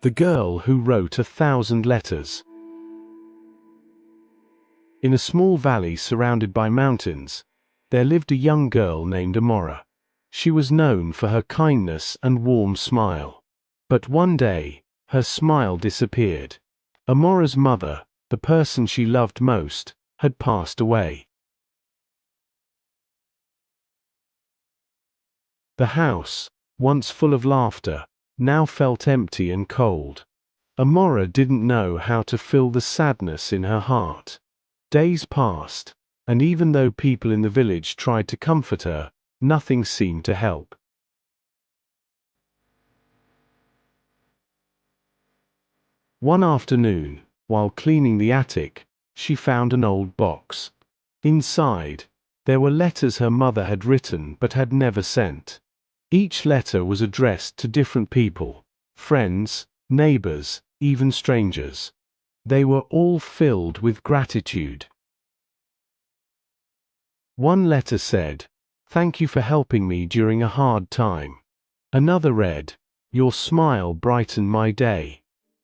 The girl who wrote 1,000 letters. In a small valley surrounded by mountains, there lived a young girl named Amara. She was known for her kindness and warm smile. But one day, her smile disappeared. Amara's mother, the person she loved most, had passed away. The house, once full of laughter, now felt empty and cold. Amara didn't know how to fill the sadness in her heart. Days passed, and even though people in the village tried to comfort her, nothing seemed to help. One afternoon, while cleaning the attic, she found an old box. Inside, there were letters her mother had written but had never sent. Each letter was addressed to different people: friends, neighbors, even strangers. They were all filled with gratitude. One letter said, "Thank you for helping me during a hard time." Another read, "Your smile brightened my day."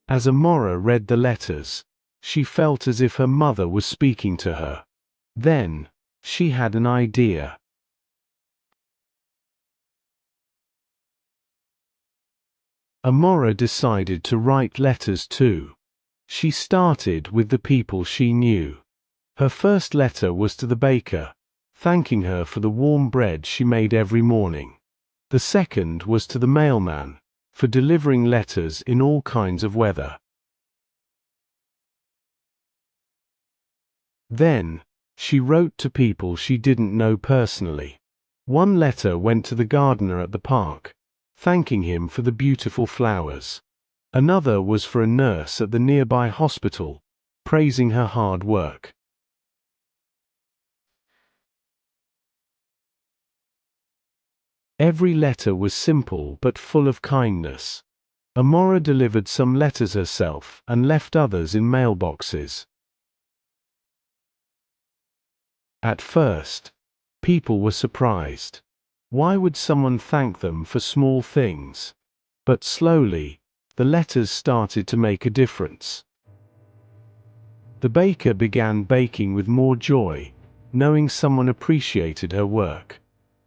As Amara read the letters, she felt as if her mother was speaking to her. Then, she had an idea. Amara decided to write letters too. She started with the people she knew. Her first letter was to the baker, thanking her for the warm bread she made every morning. The second was to the mailman, for delivering letters in all kinds of weather. Then, she wrote to people she didn't know personally. One letter went to the gardener at the park, thanking him for the beautiful flowers. Another was for a nurse at the nearby hospital, praising her hard work. Every letter was simple but full of kindness. Amara delivered some letters herself and left others in mailboxes. At first, people were surprised. Why would someone thank them for small things? But slowly, the letters started to make a difference. The baker began baking with more joy, knowing someone appreciated her work.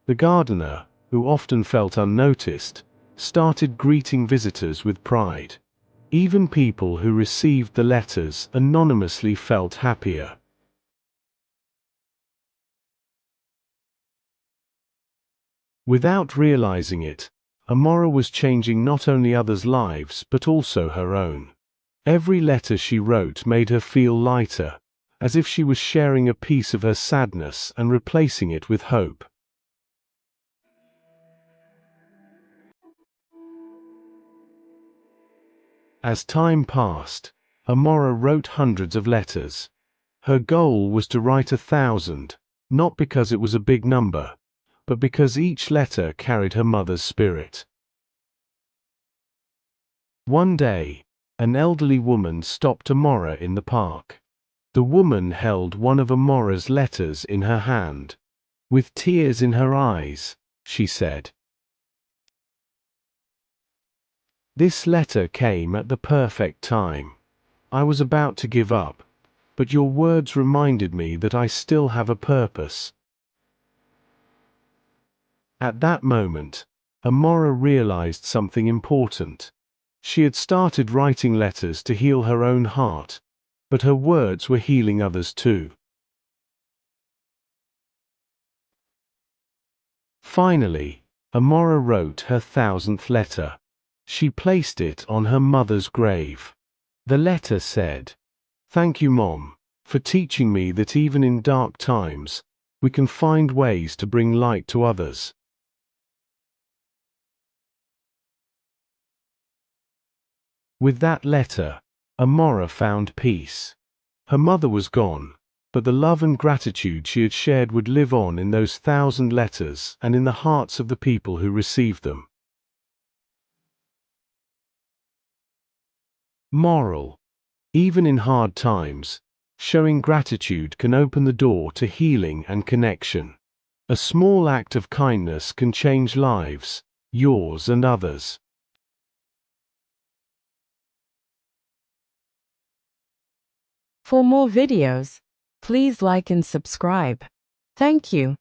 The gardener, who often felt unnoticed, started greeting visitors with pride. Even people who received the letters anonymously felt happier. Without realizing it, Amara was changing not only others' lives but also her own. Every letter she wrote made her feel lighter, as if she was sharing a piece of her sadness and replacing it with hope. As time passed, Amara wrote hundreds of letters. Her goal was to write 1,000, not because it was a big number, but because each letter carried her mother's spirit. One day, an elderly woman stopped Amara in the park. The woman held one of Amara's letters in her hand. With tears in her eyes, she said, "This letter came at the perfect time. I was about to give up, but your words reminded me that I still have a purpose." At that moment, Amara realized something important. She had started writing letters to heal her own heart, but her words were healing others too. Finally, Amara wrote her 1,000th letter. She placed it on her mother's grave. The letter said, "Thank you, Mom, for teaching me that even in dark times, we can find ways to bring light to others." With that letter, Amara found peace. Her mother was gone, but the love and gratitude she had shared would live on in those 1,000 letters and in the hearts of the people who received them. Moral: even in hard times, showing gratitude can open the door to healing and connection. A small act of kindness can change lives, yours and others. For more videos, please like and subscribe. Thank you.